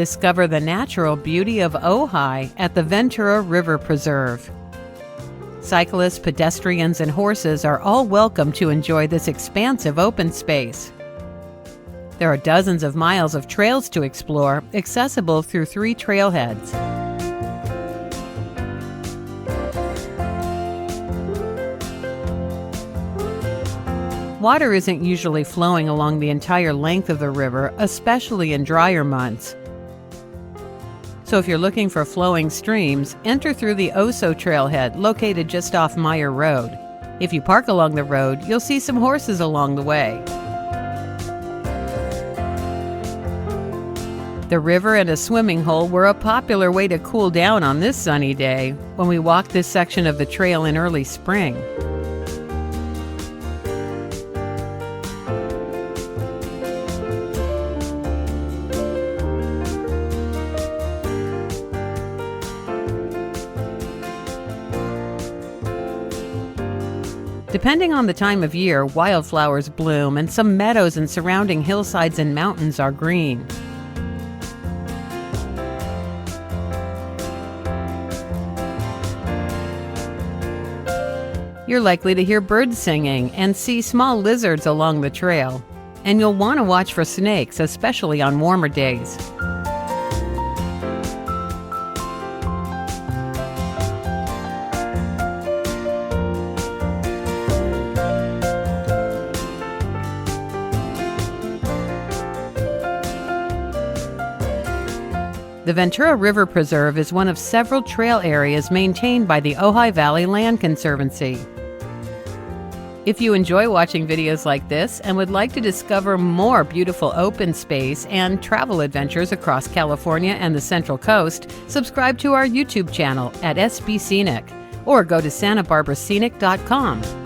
discover the natural beauty of Ojai at the Ventura River Preserve. Cyclists, pedestrians, and horses are all welcome to enjoy this expansive open space. There are dozens of miles of trails to explore, accessible through 3 trailheads. Water isn't usually flowing along the entire length of the river, especially in drier months. So if you're looking for flowing streams, enter through the Oso trailhead located just off Meyer Road. If you park along the road, you'll see some horses along the way. The river and a swimming hole were a popular way to cool down on this sunny day when we walked this section of the trail in early spring. Depending on the time of year, wildflowers bloom and some meadows and surrounding hillsides and mountains are green. You're likely to hear birds singing and see small lizards along the trail. And you'll want to watch for snakes, especially on warmer days. The Ventura River Preserve is one of several trail areas maintained by the Ojai Valley Land Conservancy. If you enjoy watching videos like this and would like to discover more beautiful open space and travel adventures across California and the Central Coast, subscribe to our YouTube channel at SB Scenic or go to SantaBarbaraScenic.com.